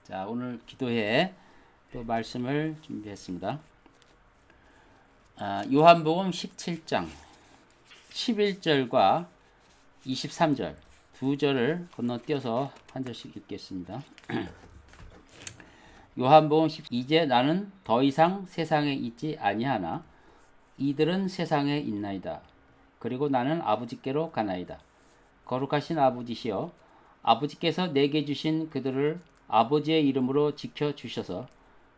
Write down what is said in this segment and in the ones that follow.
자, 오늘 기도회 또 말씀을 준비했습니다. 요한복음 17장 11절과 23절 두 절을 건너뛰어서 한 절씩 읽겠습니다. 요한복음 10 이제 나는 더 이상 세상에 있지 아니하나 이들은 세상에 있나이다. 그리고 나는 아버지께로 가나이다. 거룩하신 아버지시여, 아버지께서 내게 주신 그들을 아버지의 이름으로 지켜주셔서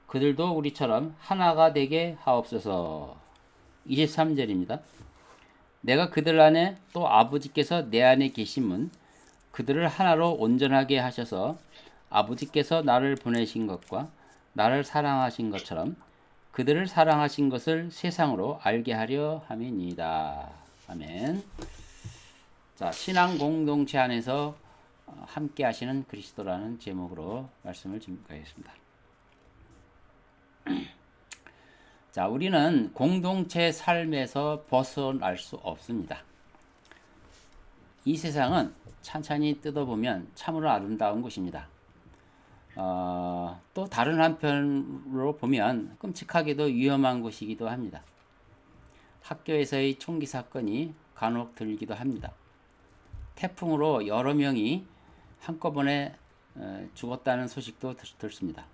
그들도 우리처럼 하나가 되게 하옵소서. 23절입니다. 내가 그들 안에 또 아버지께서 내 안에 계심은 그들을 하나로 온전하게 하셔서 아버지께서 나를 보내신 것과 나를 사랑하신 것처럼 그들을 사랑하신 것을 세상으로 알게 하려 함이니이다. 아멘. 자, 신앙 공동체 안에서 함께 하시는 그리스도라는 제목으로 말씀을 준비하겠습니다. 자, 우리는 공동체 삶에서 벗어날 수 없습니다. 이 세상은 찬찬히 뜯어보면 참으로 아름다운 곳입니다. 또 다른 한편으로 보면 끔찍하게도 위험한 곳이기도 합니다. 학교에서의 총기 사건이 간혹 들기도 합니다. 태풍으로 여러 명이 한꺼번에 죽었다는 소식도 듣습니다.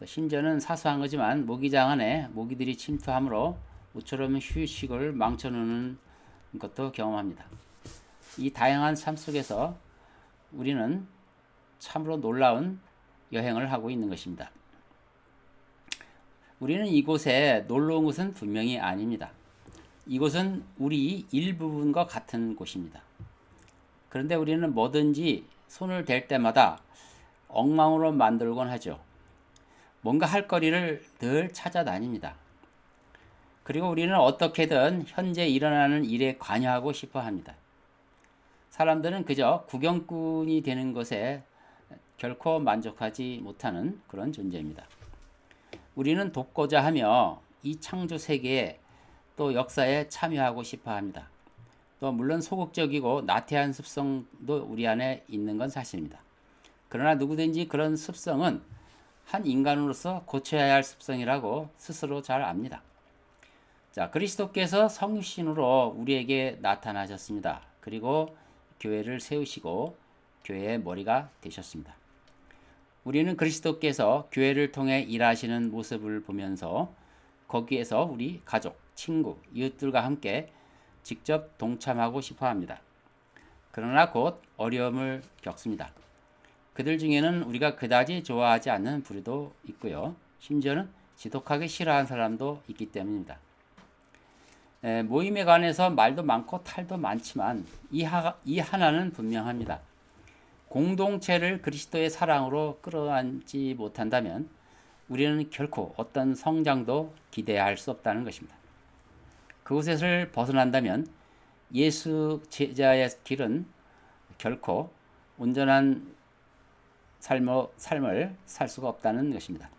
심지어는 사소한 거지만 모기장 안에 모기들이 침투함으로 모처럼 휴식을 망쳐놓는 것도 경험합니다. 이 다양한 삶 속에서 우리는 참으로 놀라운 여행을 하고 있는 것입니다. 우리는 이곳에 놀러 온 것은 분명히 아닙니다. 이곳은 우리 일부분과 같은 곳입니다. 그런데 우리는 뭐든지 손을 댈 때마다 엉망으로 만들곤 하죠. 뭔가 할 거리를 늘 찾아다닙니다. 그리고 우리는 어떻게든 현재 일어나는 일에 관여하고 싶어 합니다. 사람들은 그저 구경꾼이 되는 것에 결코 만족하지 못하는 그런 존재입니다. 우리는 돕고자 하며 이 창조 세계에 또 역사에 참여하고 싶어 합니다. 또 물론 소극적이고 나태한 습성도 우리 안에 있는 건 사실입니다. 그러나 누구든지 그런 습성은 한 인간으로서 고쳐야 할 습성이라고 스스로 잘 압니다. 자, 그리스도께서 성신으로 우리에게 나타나셨습니다. 그리고 교회를 세우시고 교회의 머리가 되셨습니다. 우리는 그리스도께서 교회를 통해 일하시는 모습을 보면서 거기에서 우리 가족, 친구, 이웃들과 함께 직접 동참하고 싶어 합니다. 그러나 곧 어려움을 겪습니다. 그들 중에는 우리가 그다지 좋아하지 않는 부류도 있고요. 심지어는 지독하게 싫어하는 사람도 있기 때문입니다. 모임에 관해서 말도 많고 탈도 많지만 이 하나는 분명합니다. 공동체를 그리스도의 사랑으로 끌어안지 못한다면 우리는 결코 어떤 성장도 기대할 수 없다는 것입니다. 그곳에서 벗어난다면 예수 제자의 길은 결코 온전한 삶을 살 수가 없다는 것입니다.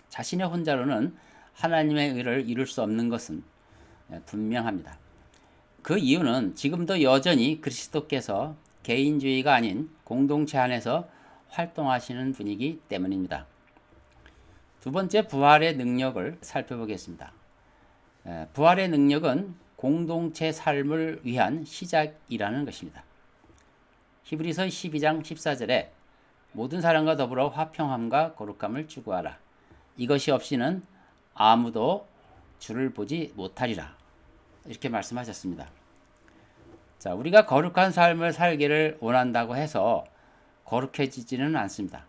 자신의 혼자로는 하나님의 의를 이룰 수 없는 것은 분명합니다. 그 이유는 지금도 여전히 그리스도께서 개인주의가 아닌 공동체 안에서 활동하시는 분이기 때문입니다. 두 번째, 부활의 능력을 살펴보겠습니다. 부활의 능력은 공동체 삶을 위한 시작이라는 것입니다. 히브리서 12장 14절에 모든 사람과 더불어 화평함과 거룩함을 추구하라. 이것이 없이는 아무도 주를 보지 못하리라. 이렇게 말씀하셨습니다. 자, 우리가 거룩한 삶을 살기를 원한다고 해서 거룩해지지는 않습니다.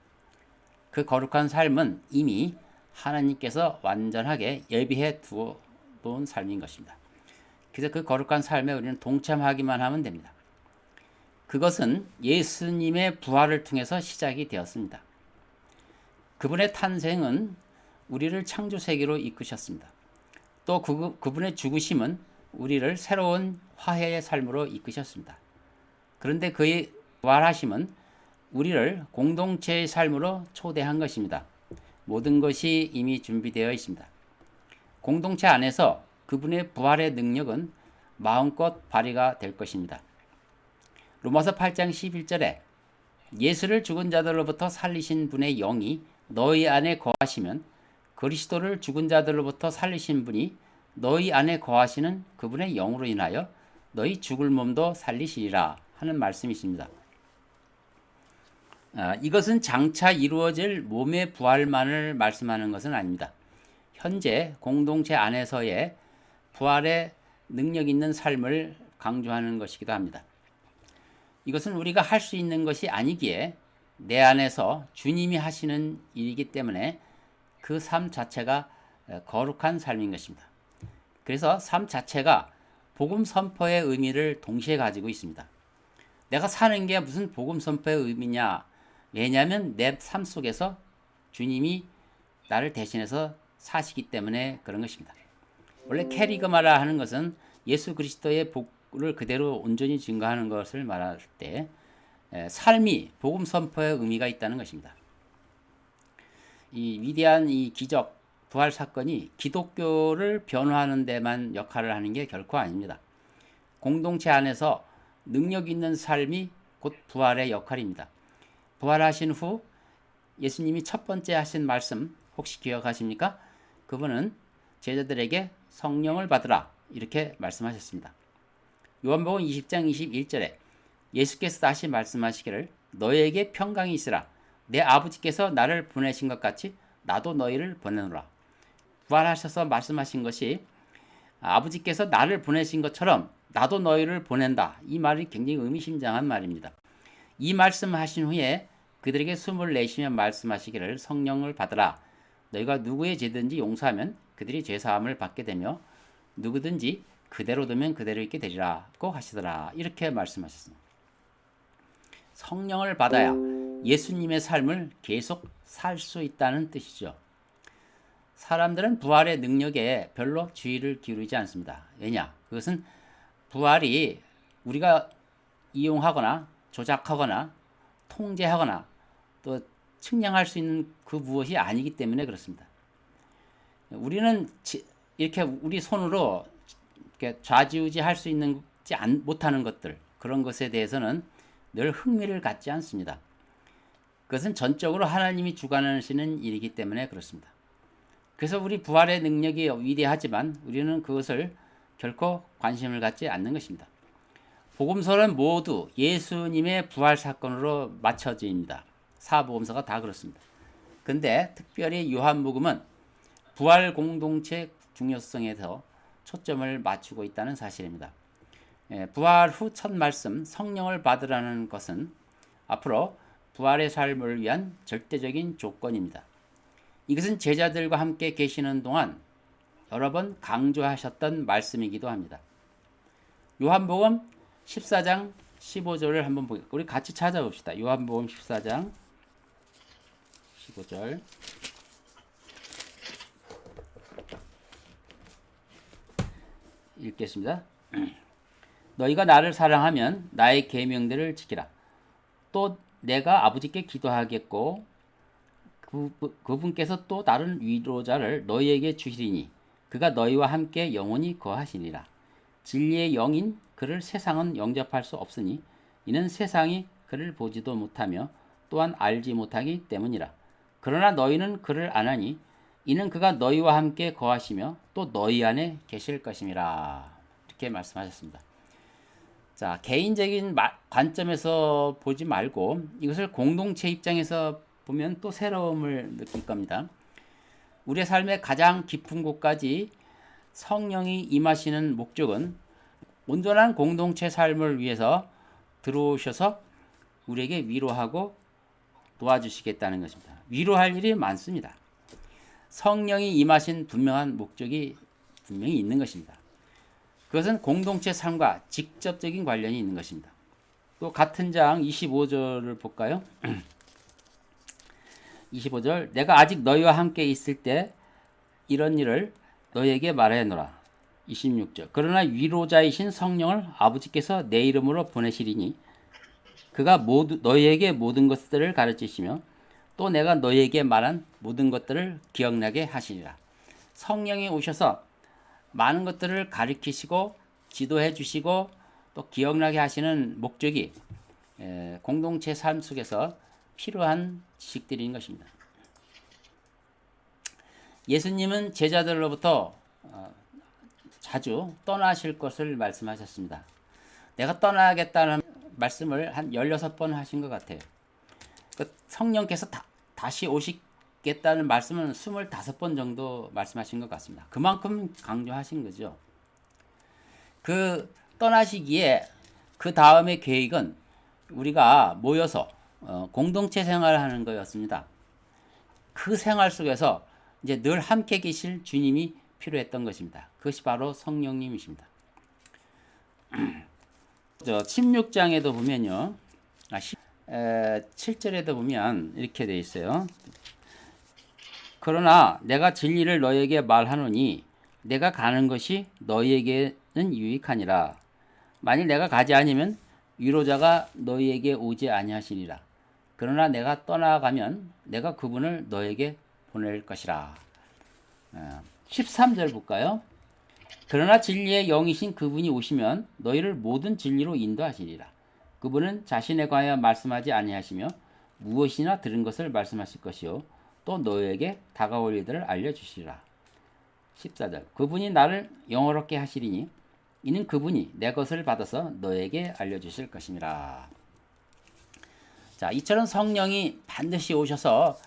그 거룩한 삶은 이미 하나님께서 완전하게 예비해 두어놓은 삶인 것입니다. 그래서 그 거룩한 삶에 우리는 동참하기만 하면 됩니다. 그것은 예수님의 부활을 통해서 시작이 되었습니다. 그분의 탄생은 우리를 창조 세계로 이끄셨습니다. 또 그분의 죽으심은 우리를 새로운 화해의 삶으로 이끄셨습니다. 그런데 그의 부활하심은 우리를 공동체의 삶으로 초대한 것입니다. 모든 것이 이미 준비되어 있습니다. 공동체 안에서 그분의 부활의 능력은 마음껏 발휘가 될 것입니다. 로마서 8장 11절에 예수를 죽은 자들로부터 살리신 분의 영이 너희 안에 거하시면 그리스도를 죽은 자들로부터 살리신 분이 너희 안에 거하시는 그분의 영으로 인하여 너희 죽을 몸도 살리시리라 하는 말씀이십니다. 이것은 장차 이루어질 몸의 부활만을 말씀하는 것은 아닙니다. 현재 공동체 안에서의 부활의 능력 있는 삶을 강조하는 것이기도 합니다. 이것은 우리가 할 수 있는 것이 아니기에 내 안에서 주님이 하시는 일이기 때문에 그 삶 자체가 거룩한 삶인 것입니다. 그래서 삶 자체가 복음 선포의 의미를 동시에 가지고 있습니다. 내가 사는 게 무슨 복음 선포의 의미냐? 왜냐하면 내 삶 속에서 주님이 나를 대신해서 사시기 때문에 그런 것입니다. 원래 캐리그마라 하는 것은 예수 그리스도의 복을 그대로 온전히 증거하는 것을 말할 때 삶이 복음 선포의 의미가 있다는 것입니다. 이 위대한 이 기적 부활 사건이 기독교를 변화하는 데만 역할을 하는 게 결코 아닙니다. 공동체 안에서 능력 있는 삶이 곧 부활의 역할입니다. 부활하신 후 예수님이 첫 번째 하신 말씀 혹시 기억하십니까? 그분은 제자들에게 성령을 받으라 이렇게 말씀하셨습니다. 요한복음 20장 21절에 예수께서 다시 말씀하시기를 너희에게 평강이 있으라 내 아버지께서 나를 보내신 것 같이 나도 너희를 보내노라. 부활하셔서 말씀하신 것이 아버지께서 나를 보내신 것처럼 나도 너희를 보낸다. 이 말이 굉장히 의미심장한 말입니다. 이 말씀하신 후에 그들에게 숨을 내쉬며 말씀하시기를 성령을 받으라. 너희가 누구의 죄든지 용서하면 그들이 죄사함을 받게 되며 누구든지 그대로 두면 그대로 있게 되리라고 하시더라. 이렇게 말씀하셨습니다. 성령을 받아야 예수님의 삶을 계속 살 수 있다는 뜻이죠. 사람들은 부활의 능력에 별로 주의를 기울이지 않습니다. 왜냐? 그것은 부활이 우리가 이용하거나 조작하거나 통제하거나 또 측량할 수 있는 그 무엇이 아니기 때문에 그렇습니다. 우리는 이렇게 우리 손으로 이렇게 좌지우지할 수 있는 못하는 것들 그런 것에 대해서는 늘 흥미를 갖지 않습니다. 그것은 전적으로 하나님이 주관하시는 일이기 때문에 그렇습니다. 그래서 우리 부활의 능력이 위대하지만 우리는 그것을 결코 관심을 갖지 않는 것입니다. 복음서는 모두 예수님의 부활 사건으로 맞춰집니다. 사복음서가 다 그렇습니다. 근데 특별히 요한복음은 부활 공동체 중요성에서 초점을 맞추고 있다는 사실입니다. 부활 후 첫 말씀 성령을 받으라는 것은 앞으로 부활의 삶을 위한 절대적인 조건입니다. 이것은 제자들과 함께 계시는 동안 여러 번 강조하셨던 말씀이기도 합니다. 요한복음 14장 15절을 한번 보겠습니다. 우리 같이 찾아봅시다. 요한복음 14장 15절 읽겠습니다. 너희가 나를 사랑하면 나의 계명들을 지키라. 또 내가 아버지께 기도하겠고 그분께서 또 다른 위로자를 너희에게 주시리니 그가 너희와 함께 영원히 거하시니라. 진리의 영인 그를 세상은 영접할 수 없으니 이는 세상이 그를 보지도 못하며 또한 알지 못하기 때문이라. 그러나 너희는 그를 아나니 이는 그가 너희와 함께 거하시며 또 너희 안에 계실 것임이라. 이렇게 말씀하셨습니다. 자, 개인적인 관점에서 보지 말고 이것을 공동체 입장에서 보면 또 새로움을 느낄 겁니다. 우리의 삶의 가장 깊은 곳까지 성령이 임하시는 목적은 온전한 공동체 삶을 위해서 들어오셔서 우리에게 위로하고 도와주시겠다는 것입니다. 위로할 일이 많습니다. 성령이 임하신 분명한 목적이 분명히 있는 것입니다. 그것은 공동체 삶과 직접적인 관련이 있는 것입니다. 또 같은 장 25절을 볼까요? 25절 내가 아직 너희와 함께 있을 때 이런 일을 너희에게 말하노라. 26절 그러나 위로자이신 성령을 아버지께서 내 이름으로 보내시리니 그가 너희에게 모든 것들을 가르치시며 또 내가 너희에게 말한 모든 것들을 기억나게 하시리라. 성령이 오셔서 많은 것들을 가르치시고 지도해 주시고 또 기억나게 하시는 목적이 공동체 삶 속에서 필요한 지식들인 것입니다. 예수님은 제자들로부터 자주 떠나실 것을 말씀하셨습니다. 내가 떠나야겠다는 말씀을 한 16번 하신 것 같아요. 성령께서 다시 오시겠다는 말씀은 25번 정도 말씀하신 것 같습니다. 그만큼 강조하신 거죠. 그 떠나시기에 그 다음의 계획은 우리가 모여서 공동체 생활을 하는 거였습니다. 그 생활 속에서 이제 늘 함께 계실 주님이 필요했던 것입니다. 그것이 바로 성령님이십니다. 16장에도 보면요. 7절에도 보면 이렇게 되어 있어요. 그러나 내가 진리를 너에게 말하노니 내가 가는 것이 너희에게는 유익하니라. 만일 내가 가지 아니면 위로자가 너희에게 오지 아니하시리라. 그러나 내가 떠나가면 내가 그분을 너에게 보낼 것이라. 13절 볼까요? 그러나 진리의 영이신 그분이 오시면 너희를 모든 진리로 인도하시리라. 그분은 자신에 관하여 말씀하지 아니하시며 무엇이나 들은 것을 말씀하실 것이요 또 너희에게 다가올 일들을 알려주시리라. 14절 그분이 나를 영화롭게 하시리니 이는 그분이 내 것을 받아서 너에게 알려주실 것임이라. 자, 이처럼 성령이 반드시 오셔서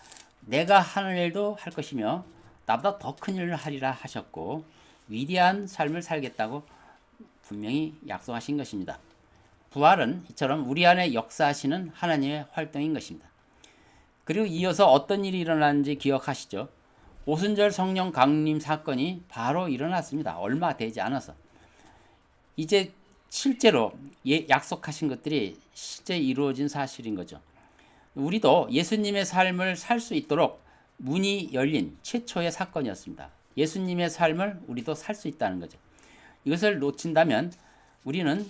내가 하는 일도 할 것이며 나보다 더 큰 일을 하리라 하셨고 위대한 삶을 살겠다고 분명히 약속하신 것입니다. 부활은 이처럼 우리 안에 역사하시는 하나님의 활동인 것입니다. 그리고 이어서 어떤 일이 일어났는지 기억하시죠? 오순절 성령 강림 사건이 바로 일어났습니다. 얼마 되지 않아서. 이제 실제로 약속하신 것들이 실제 이루어진 사실인 거죠. 우리도 예수님의 삶을 살 수 있도록 문이 열린 최초의 사건이었습니다. 예수님의 삶을 우리도 살 수 있다는 거죠. 이것을 놓친다면 우리는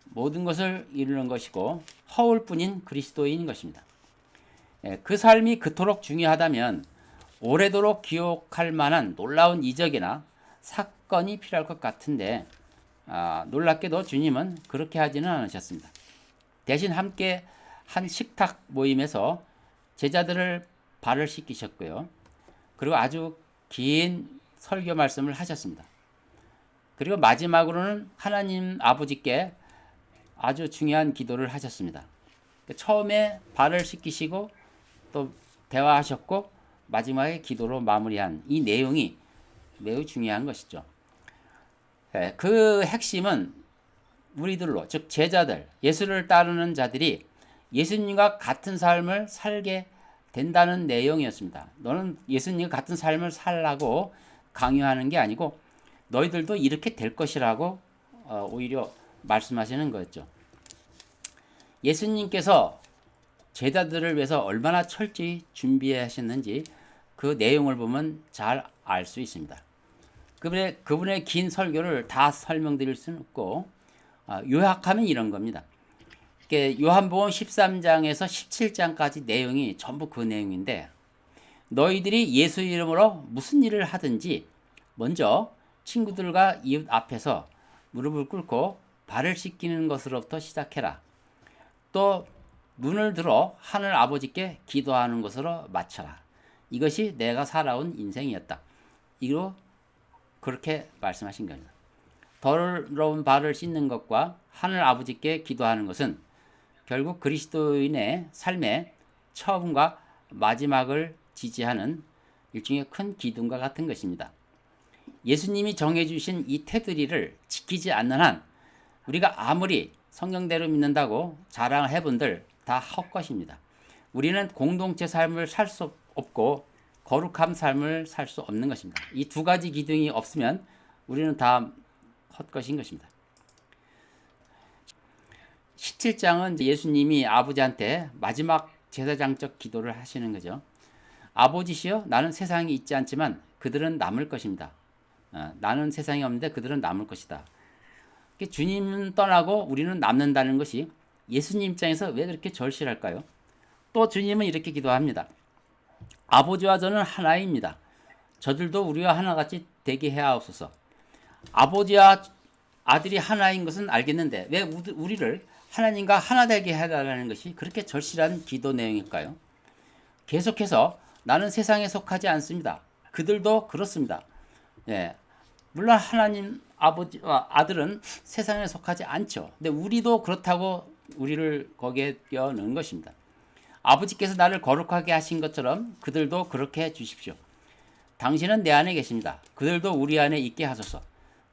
모든 것을 이루는 것이고 허울 뿐인 그리스도인인 것입니다. 그 삶이 그토록 중요하다면 오래도록 기억할 만한 놀라운 이적이나 사건이 필요할 것 같은데 놀랍게도 주님은 그렇게 하지는 않으셨습니다. 대신 함께 한 식탁 모임에서 제자들을 발을 씻기셨고요. 그리고 아주 긴 설교 말씀을 하셨습니다. 그리고 마지막으로는 하나님 아버지께 아주 중요한 기도를 하셨습니다. 처음에 발을 씻기시고 또 대화하셨고 마지막에 기도로 마무리한 이 내용이 매우 중요한 것이죠. 그 핵심은 우리들로, 즉 제자들, 예수를 따르는 자들이 예수님과 같은 삶을 살게 된다는 내용이었습니다. 너는 예수님과 같은 삶을 살라고 강요하는 게 아니고 너희들도 이렇게 될 것이라고 오히려 말씀하시는 거였죠. 예수님께서 제자들을 위해서 얼마나 철저히 준비하셨는지 그 내용을 보면 잘 알 수 있습니다. 그분의 긴 설교를 다 설명드릴 수는 없고 요약하면 이런 겁니다. 요한복음 13장에서 17장까지 내용이 전부 그 내용인데 너희들이 예수 이름으로 무슨 일을 하든지 먼저 친구들과 이웃 앞에서 무릎을 꿇고 발을 씻기는 것으로부터 시작해라. 또 눈을 들어 하늘 아버지께 기도하는 것으로 마쳐라. 이것이 내가 살아온 인생이었다. 이로 그렇게 말씀하신 겁니다. 더러운 발을 씻는 것과 하늘 아버지께 기도하는 것은 결국 그리스도인의 삶의 처음과 마지막을 지지하는 일종의 큰 기둥과 같은 것입니다. 예수님이 정해주신 이 테두리를 지키지 않는 한 우리가 아무리 성경대로 믿는다고 자랑을 해본들 다 헛것입니다. 우리는 공동체 삶을 살 수 없고 거룩한 삶을 살 수 없는 것입니다. 이 두 가지 기둥이 없으면 우리는 다 헛것인 것입니다. 17장은 예수님이 아버지한테 마지막 제사장적 기도를 하시는 거죠. 아버지시여, 나는 세상에 있지 않지만 그들은 남을 것입니다. 나는 세상에 없는데 그들은 남을 것이다. 주님은 떠나고 우리는 남는다는 것이 예수님 입장에서 왜 그렇게 절실할까요? 또 주님은 이렇게 기도합니다. 아버지와 저는 하나입니다. 저들도 우리와 하나같이 되게 해하옵소서. 아버지와 아들이 하나인 것은 알겠는데 왜 우리를 하나님과 하나 되게 해달라는 것이 그렇게 절실한 기도 내용일까요? 계속해서 나는 세상에 속하지 않습니다. 그들도 그렇습니다. 예, 물론 하나님 아버지와 아들은 세상에 속하지 않죠. 근데 우리도 그렇다고 우리를 거기에 껴넣은 것입니다. 아버지께서 나를 거룩하게 하신 것처럼 그들도 그렇게 해 주십시오. 당신은 내 안에 계십니다. 그들도 우리 안에 있게 하소서.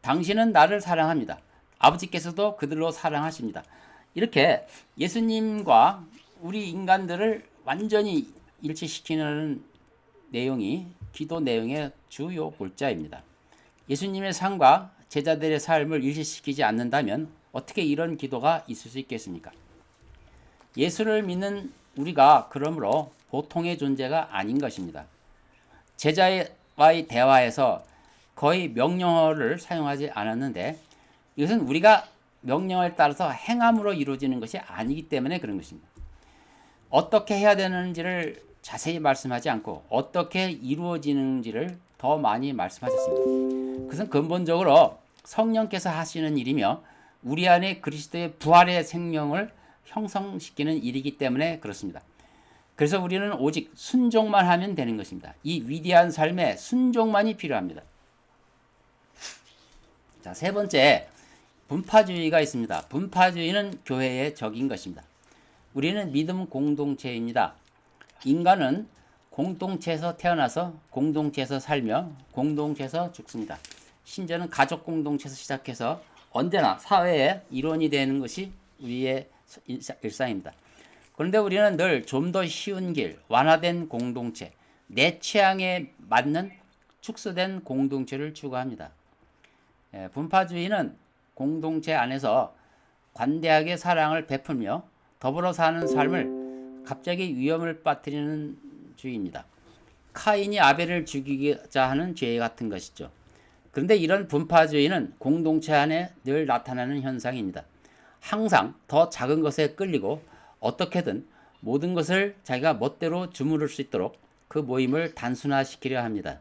당신은 나를 사랑합니다. 아버지께서도 그들로 사랑하십니다. 이렇게 예수님과 우리 인간들을 완전히 일치시키는 내용이 기도 내용의 주요 골자입니다. 예수님의 삶과 제자들의 삶을 일치시키지 않는다면 어떻게 이런 기도가 있을 수 있겠습니까? 예수를 믿는 우리가 그러므로 보통의 존재가 아닌 것입니다. 제자와의 대화에서 거의 명령어를 사용하지 않았는데 이것은 우리가 명령을 따라서 행함으로 이루어지는 것이 아니기 때문에 그런 것입니다. 어떻게 해야 되는지를 자세히 말씀하지 않고 어떻게 이루어지는지를 더 많이 말씀하셨습니다. 그것은 근본적으로 성령께서 하시는 일이며 우리 안에 그리스도의 부활의 생명을 형성시키는 일이기 때문에 그렇습니다. 그래서 우리는 오직 순종만 하면 되는 것입니다. 이 위대한 삶에 순종만이 필요합니다. 자, 세 번째, 분파주의가 있습니다. 분파주의는 교회의 적인 것입니다. 우리는 믿음 공동체입니다. 인간은 공동체에서 태어나서 공동체에서 살며 공동체에서 죽습니다. 심지어는 가족 공동체에서 시작해서 언제나 사회의 일원이 되는 것이 우리의 일상입니다. 그런데 우리는 늘 좀 더 쉬운 길, 완화된 공동체, 내 취향에 맞는 축소된 공동체를 추구합니다. 분파주의는 공동체 안에서 관대하게 사랑을 베풀며 더불어 사는 삶을 갑자기 위험을 빠뜨리는 주의입니다. 카인이 아벨을 죽이자 하는 죄 같은 것이죠. 그런데 이런 분파주의는 공동체 안에 늘 나타나는 현상입니다. 항상 더 작은 것에 끌리고 어떻게든 모든 것을 자기가 멋대로 주무를 수 있도록 그 모임을 단순화시키려 합니다.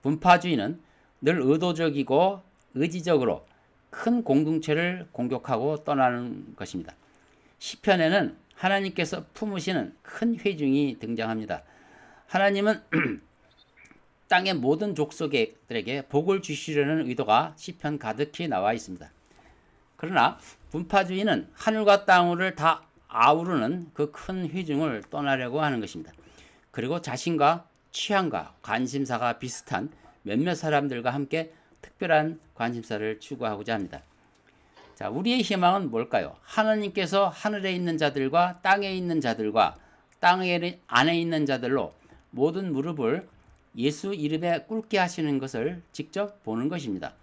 분파주의는 늘 의도적이고 의지적으로 큰 공동체를 공격하고 떠나는 것입니다. 시편에는 하나님께서 품으시는 큰 회중이 등장합니다. 하나님은 땅의 모든 족속들에게 복을 주시려는 의도가 시편 가득히 나와 있습니다. 그러나 분파주의는 하늘과 땅을 다 아우르는 그 큰 회중을 떠나려고 하는 것입니다. 그리고 자신과 취향과 관심사가 비슷한 몇몇 사람들과 함께 특별한 관심사를 추구하고자 합니다. 자, 우리의 희망은 뭘까요? 하나님께서 하늘에 있는 자들과 땅에 있는 자들과 땅 안에 있는 자들로 모든 무릎을 예수 이름에 꿇게 하시는 것을 직접 보는 것입니다.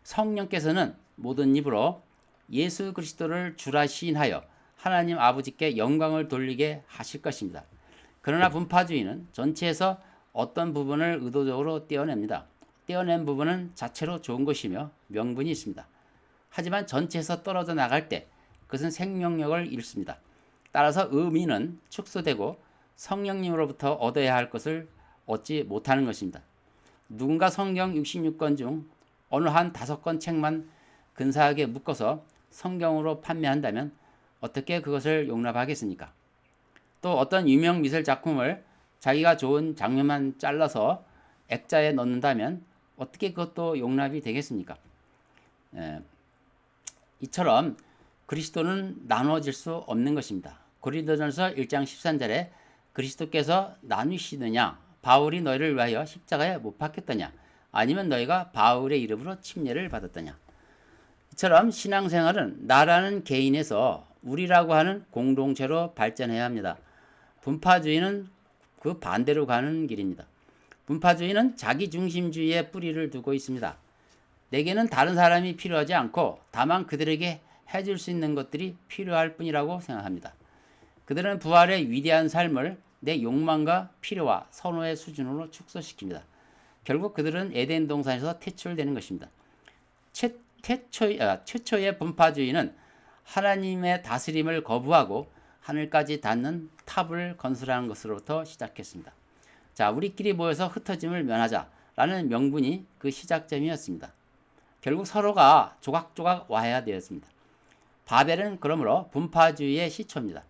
성령께서는 모든 입으로 예수 그리스도를 주라 시인하여 하나님 아버지께 영광을 돌리게 하실 것입니다. 그러나 분파주의는 전체에서 어떤 부분을 의도적으로 떼어냅니다. 떼어낸 부분은 자체로 좋은 것이며 명분이 있습니다. 하지만 전체에서 떨어져 나갈 때 그것은 생명력을 잃습니다. 따라서 의미는 축소되고 성령님으로부터 얻어야 할 것을 얻지 못하는 것입니다. 누군가 성경 66권 중 어느 한 5권 책만 근사하게 묶어서 성경으로 판매한다면 어떻게 그것을 용납하겠습니까? 또 어떤 유명 미술 작품을 자기가 좋은 장면만 잘라서 액자에 넣는다면 어떻게 그것도 용납이 되겠습니까? 이처럼 그리스도는 나누어질 수 없는 것입니다. 고린도전서 1장 13절에 그리스도께서 나누시느냐? 바울이 너희를 위하여 십자가에 못 박혔더냐? 아니면 너희가 바울의 이름으로 침례를 받았더냐? 이처럼 신앙생활은 나라는 개인에서 우리라고 하는 공동체로 발전해야 합니다. 분파주의는 그 반대로 가는 길입니다. 분파주의는 자기중심주의에 뿌리를 두고 있습니다. 내게는 다른 사람이 필요하지 않고 다만 그들에게 해줄 수 있는 것들이 필요할 뿐이라고 생각합니다. 그들은 부활의 위대한 삶을 내 욕망과 필요와 선호의 수준으로 축소시킵니다. 결국 그들은 에덴 동산에서 퇴출되는 것입니다. 최초의 분파주의는 하나님의 다스림을 거부하고 하늘까지 닿는 탑을 건설하는 것으로부터 시작했습니다. 자, 우리끼리 모여서 흩어짐을 면하자라는 명분이 그 시작점이었습니다. 결국 서로가 조각조각 와야 되었습니다. 바벨은 그러므로 분파주의의 시초입니다.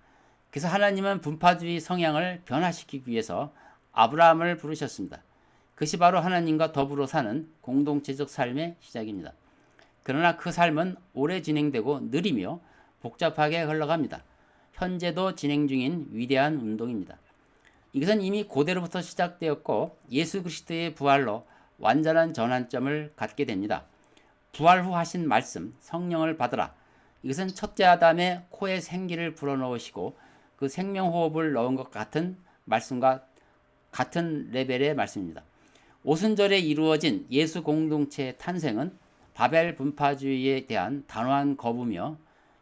그래서 하나님은 분파주의 성향을 변화시키기 위해서 아브라함을 부르셨습니다. 그것이 바로 하나님과 더불어 사는 공동체적 삶의 시작입니다. 그러나 그 삶은 오래 진행되고 느리며 복잡하게 흘러갑니다. 현재도 진행 중인 위대한 운동입니다. 이것은 이미 고대로부터 시작되었고 예수 그리스도의 부활로 완전한 전환점을 갖게 됩니다. 부활 후 하신 말씀 성령을 받으라. 이것은 첫째 아담의 코에 생기를 불어넣으시고 그 생명호흡을 넣은 것 같은 말씀과 같은 레벨의 말씀입니다. 오순절에 이루어진 예수 공동체의 탄생은 바벨 분파주의에 대한 단호한 거부며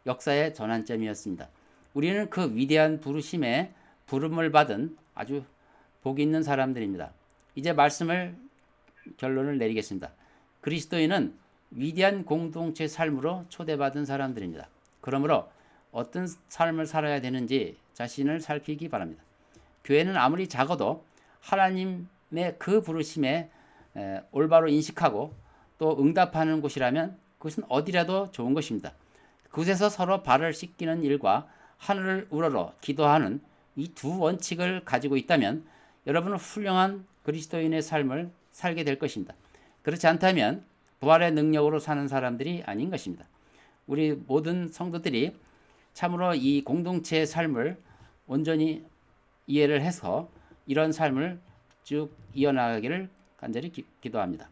역사의 전환점이었습니다. 우리는 그 위대한 부르심에 부름을 받은 아주 복 있는 사람들입니다. 이제 말씀을 결론을 내리겠습니다. 그리스도인은 위대한 공동체 삶으로 초대받은 사람들입니다. 그러므로 어떤 삶을 살아야 되는지 자신을 살피기 바랍니다. 교회는 아무리 작아도 하나님의 그 부르심에 올바로 인식하고 또 응답하는 곳이라면 그것은 어디라도 좋은 것입니다. 그곳에서 서로 발을 씻기는 일과 하늘을 우러러 기도하는 이 두 원칙을 가지고 있다면 여러분은 훌륭한 그리스도인의 삶을 살게 될 것입니다. 그렇지 않다면 부활의 능력으로 사는 사람들이 아닌 것입니다. 우리 모든 성도들이 참으로 이 공동체의 삶을 온전히 이해를 해서 이런 삶을 쭉 이어나가기를 간절히 기도합니다.